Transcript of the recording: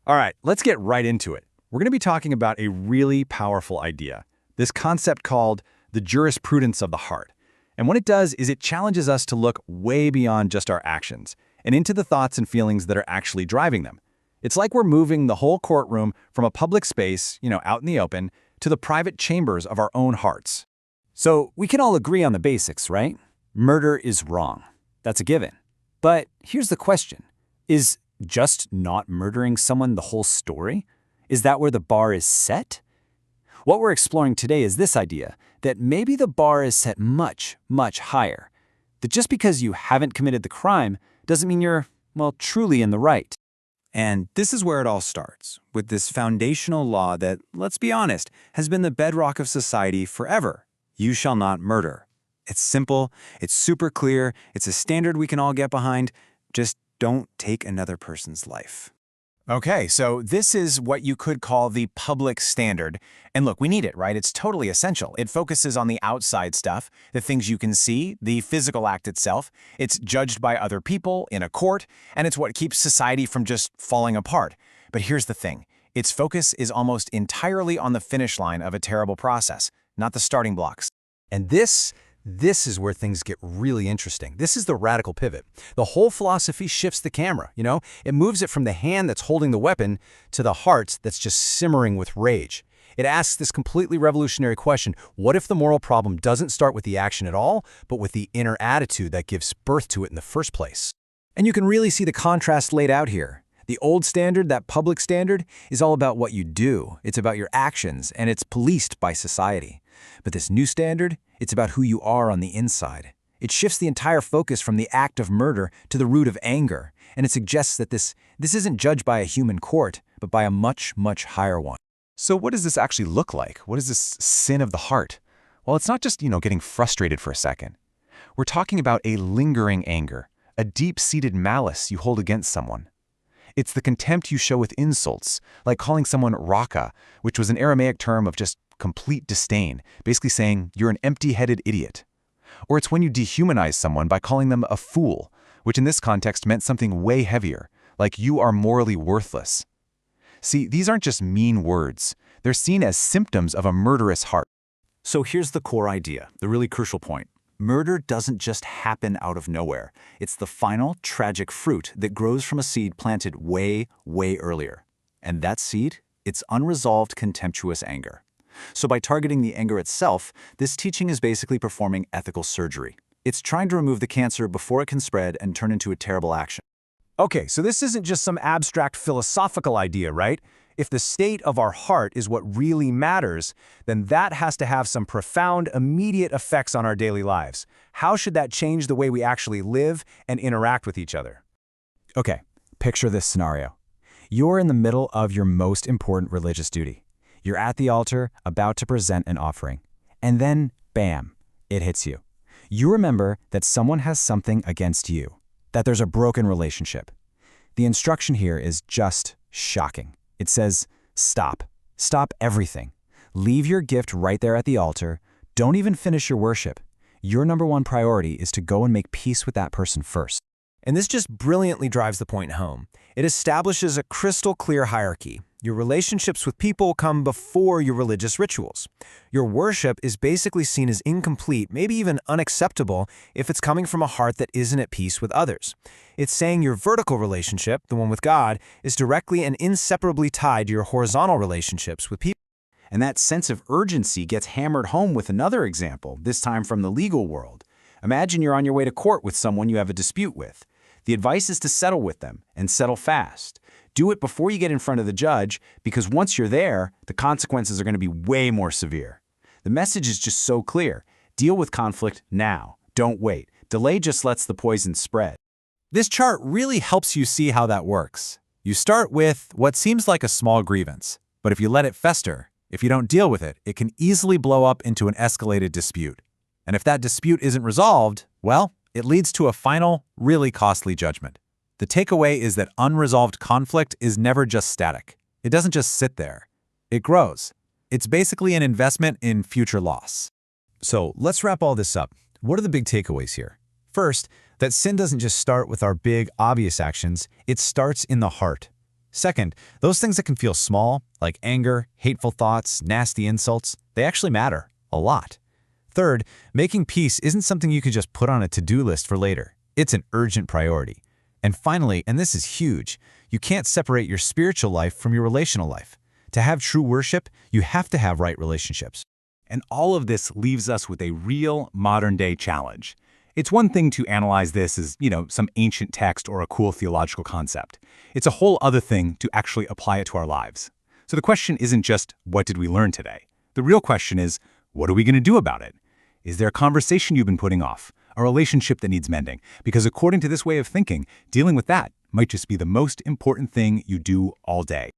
All right, let's get right into it. We're going to be talking about a really powerful idea, this concept called the jurisprudence of the heart. And what it does is it challenges us to look way beyond just our actions and into the thoughts and feelings that are actually driving them. It's like we're moving the whole courtroom from a public space, out in the open, to the private chambers of our own hearts. So we can all agree on the basics, right? Murder is wrong. That's a given. But here's the question. Is just not murdering someone the whole story? Is that where the bar is set? What we're exploring today is this idea that maybe the bar is set much, much higher. That just because you haven't committed the crime doesn't mean you're, truly in the right. And this is where it all starts, with this foundational law that, let's be honest, has been the bedrock of society forever. You shall not murder. It's simple, it's super clear, it's a standard we can all get behind. Just don't take another person's life. Okay, so this is what you could call the public standard. And look, we need it, right? It's totally essential. It focuses on the outside stuff, the things you can see, the physical act itself. It's judged by other people in a court, and it's what keeps society from just falling apart. But here's the thing. Its focus is almost entirely on the finish line of a terrible process, not the starting blocks. And this is where things get really interesting. This is the radical pivot. The whole philosophy shifts the camera, It moves it from the hand that's holding the weapon to the heart that's just simmering with rage. It asks this completely revolutionary question: what if the moral problem doesn't start with the action at all, but with the inner attitude that gives birth to it in the first place? And you can really see the contrast laid out here. The old standard, that public standard, is all about what you do. It's about your actions, and it's policed by society. But this new standard, it's about who you are on the inside. It shifts the entire focus from the act of murder to the root of anger, and it suggests that this isn't judged by a human court, but by a much, much higher one. So what does this actually look like? What is this sin of the heart? Well, it's not just, getting frustrated for a second. We're talking about a lingering anger, a deep-seated malice you hold against someone. It's the contempt you show with insults, like calling someone raka, which was an Aramaic term of just complete disdain, basically saying you're an empty-headed idiot. Or it's when you dehumanize someone by calling them a fool, which in this context meant something way heavier, like you are morally worthless. See, these aren't just mean words. They're seen as symptoms of a murderous heart. So here's the core idea, the really crucial point. Murder doesn't just happen out of nowhere. It's the final, tragic fruit that grows from a seed planted way, way earlier. And that seed? It's unresolved, contemptuous anger. So by targeting the anger itself, this teaching is basically performing ethical surgery. It's trying to remove the cancer before it can spread and turn into a terrible action. Okay, so this isn't just some abstract philosophical idea, right? If the state of our heart is what really matters, then that has to have some profound, immediate effects on our daily lives. How should that change the way we actually live and interact with each other? Okay, picture this scenario. You're in the middle of your most important religious duty. You're at the altar, about to present an offering. And then, bam, it hits you. You remember that someone has something against you, that there's a broken relationship. The instruction here is just shocking. It says, stop. Stop everything. Leave your gift right there at the altar. Don't even finish your worship. Your number one priority is to go and make peace with that person first. And this just brilliantly drives the point home. It establishes a crystal clear hierarchy. Your relationships with people come before your religious rituals. Your worship is basically seen as incomplete, maybe even unacceptable, if it's coming from a heart that isn't at peace with others. It's saying your vertical relationship, the one with God, is directly and inseparably tied to your horizontal relationships with people. And that sense of urgency gets hammered home with another example, this time from the legal world. Imagine you're on your way to court with someone you have a dispute with. The advice is to settle with them, and settle fast. Do it before you get in front of the judge, because once you're there, the consequences are going to be way more severe. The message is just so clear. Deal with conflict now. Don't wait. Delay just lets the poison spread. This chart really helps you see how that works. You start with what seems like a small grievance, but if you let it fester, if you don't deal with it, it can easily blow up into an escalated dispute. And if that dispute isn't resolved, well, it leads to a final, really costly judgment. The takeaway is that unresolved conflict is never just static. It doesn't just sit there. It grows. It's basically an investment in future loss. So let's wrap all this up. What are the big takeaways here? First, that sin doesn't just start with our big, obvious actions. It starts in the heart. Second, those things that can feel small, like anger, hateful thoughts, nasty insults, they actually matter a lot. Third, making peace isn't something you can just put on a to-do list for later. It's an urgent priority. And finally, and this is huge, you can't separate your spiritual life from your relational life. To have true worship, you have to have right relationships. And all of this leaves us with a real modern-day challenge. It's one thing to analyze this as, some ancient text or a cool theological concept. It's a whole other thing to actually apply it to our lives. So the question isn't just, what did we learn today? The real question is, what are we going to do about it? Is there a conversation you've been putting off? A relationship that needs mending? Because according to this way of thinking, dealing with that might just be the most important thing you do all day.